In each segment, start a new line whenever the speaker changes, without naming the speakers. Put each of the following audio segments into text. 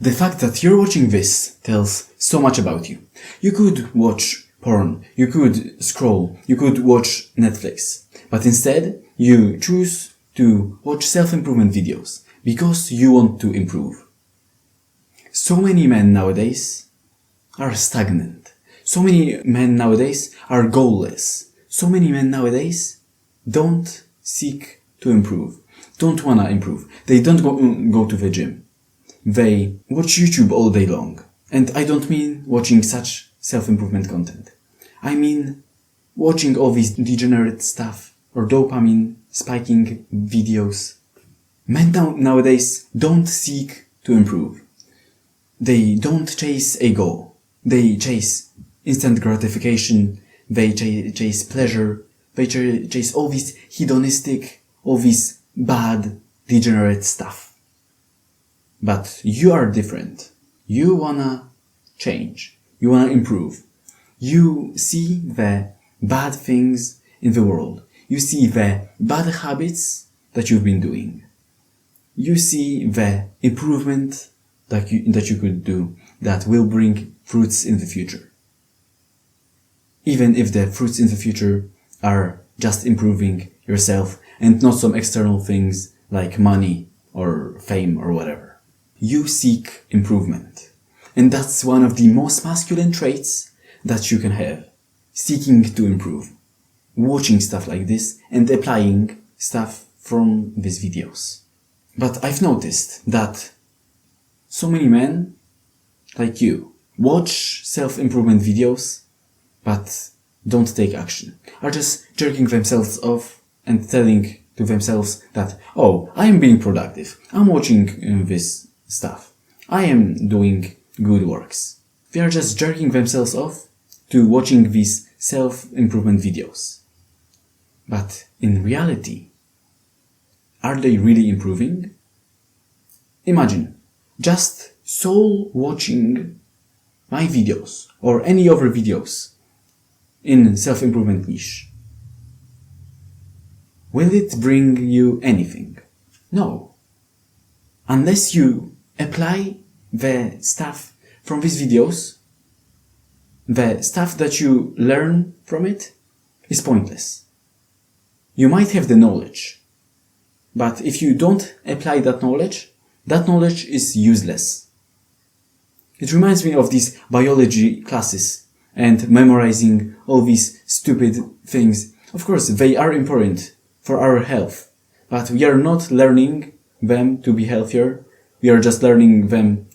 The fact that you're watching this tells so much about you. You could watch porn, you could scroll, you could watch Netflix, but instead you choose to watch self-improvement videos because you want to improve. So many men nowadays are stagnant. So many men nowadays are goalless. So many men nowadays don't seek to improve, don't wanna improve. They don't go to the gym. They watch YouTube all day long. And I don't mean watching such self-improvement content. I mean watching all this degenerate stuff or dopamine spiking videos. Men nowadays don't seek to improve. They don't chase a goal. They chase instant gratification. They chase pleasure. They chase all this hedonistic, all this bad, degenerate stuff. But you are different. You wanna change. You wanna improve. You see the bad things in the world. You see the bad habits that you've been doing. You see the improvement that you could do that will bring fruits in the future. Even if the fruits in the future are just improving yourself and not some external things like money or fame or whatever. You seek improvement. And that's one of the most masculine traits that you can have. Seeking to improve. Watching stuff like this and applying stuff from these videos. But I've noticed that so many men, like you, watch self-improvement videos, but don't take action. Are just jerking themselves off and telling to themselves that, oh, I am being productive. I'm watching this stuff. I am doing good works. They are just jerking themselves off to watching these self-improvement videos. But in reality, are they really improving? Imagine just soul watching my videos or any other videos in self-improvement niche. Will it bring you anything? No. Unless you apply the stuff from these videos, the stuff that you learn from it is pointless. You might have the knowledge, but if you don't apply that knowledge is useless. It reminds me of these biology classes and memorizing all these stupid things. Of course, they are important for our health, but we are not learning them to be healthier. We are just learning them,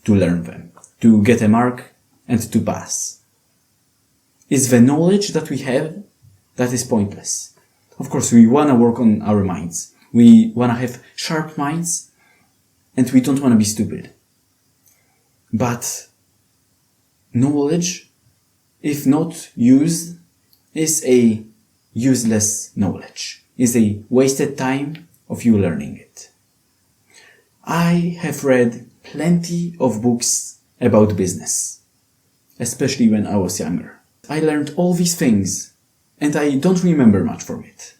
to get a mark and to pass. It's the knowledge that we have that is pointless. Of course, we want to work on our minds. We want to have sharp minds and we don't want to be stupid. But knowledge, if not used, is a useless knowledge, is a wasted time of you learning it. I have read plenty of books about business, especially when I was younger. I learned all these things and I don't remember much from it.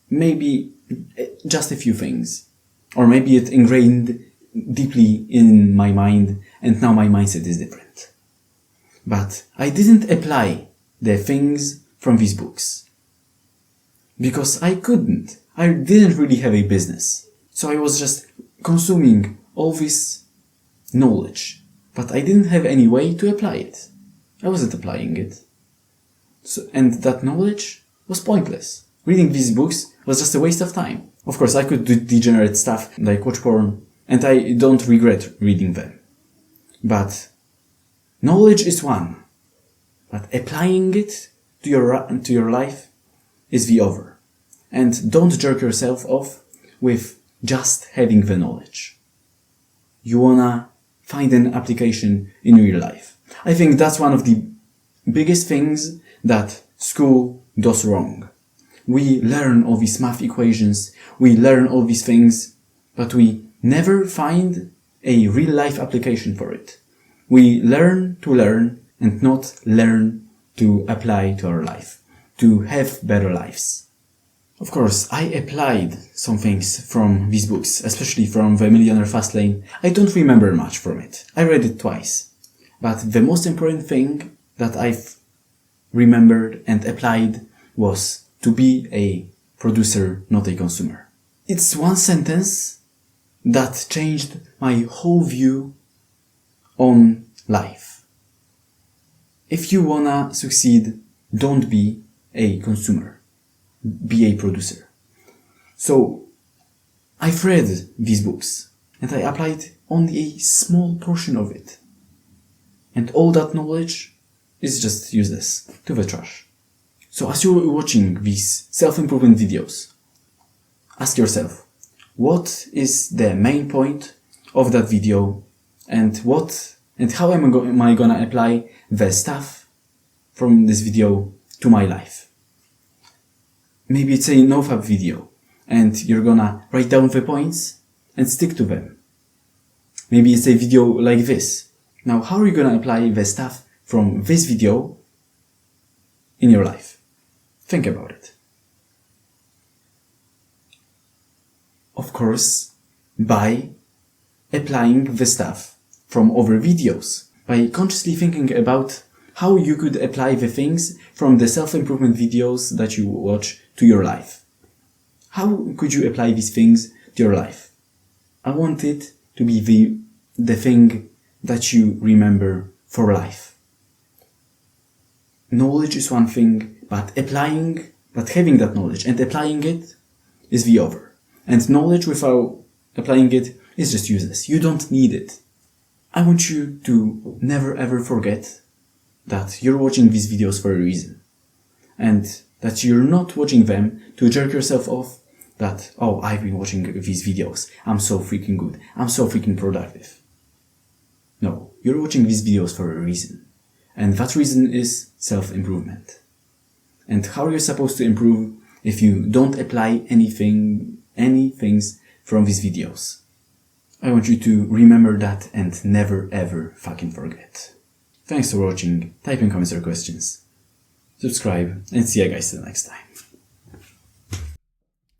Maybe just a few things. Or maybe it ingrained deeply in my mind and now my mindset is different. But I didn't apply the things from these books. Because I couldn't. I didn't really have a business. So I was just consuming all this knowledge. But I didn't have any way to apply it. I wasn't applying it. And that knowledge was pointless. Reading these books was just a waste of time. Of course, I could do degenerate stuff like watch porn, and I don't regret reading them. But knowledge is one. But applying it to your life is the other. And don't jerk yourself off with just having the knowledge. You wanna find an application in real life. I think that's one of the biggest things that school does wrong. We learn all these math equations, we learn all these things, but we never find a real life application for it. We learn to learn and not learn to apply to our life, to have better lives. Of course, I applied some things from these books, especially from The Millionaire Fastlane. I don't remember much from it. I read it twice. But the most important thing that I've remembered and applied was to be a producer, not a consumer. It's one sentence that changed my whole view on life. If you wanna succeed, don't be a consumer. Be a producer. So, I've read these books and I applied only a small portion of it. And all that knowledge is just useless, to the trash. So as you're watching these self-improvement videos, ask yourself, what is the main point of that video and how am I gonna apply the stuff from this video to my life? Maybe it's a nofap video and you're gonna write down the points and stick to them. Maybe it's a video like this. Now, how are you gonna apply the stuff from this video in your life? Think about it. Of course, by applying the stuff from other videos, by consciously thinking about how you could apply the things from the self-improvement videos that you watch to your life. How could you apply these things to your life? I want it to be the thing that you remember for life. Knowledge is one thing, but having that knowledge and applying it is the other. And knowledge without applying it is just useless. You don't need it. I want you to never ever forget that you're watching these videos for a reason. And that you're not watching them to jerk yourself off that, oh, I've been watching these videos. I'm so freaking good. I'm so freaking productive. No, you're watching these videos for a reason. And that reason is self-improvement. And how are you supposed to improve if you don't apply any things from these videos? I want you to remember that and never ever fucking forget. Thanks for watching. Type in comments or questions. Subscribe and see you guys till next time.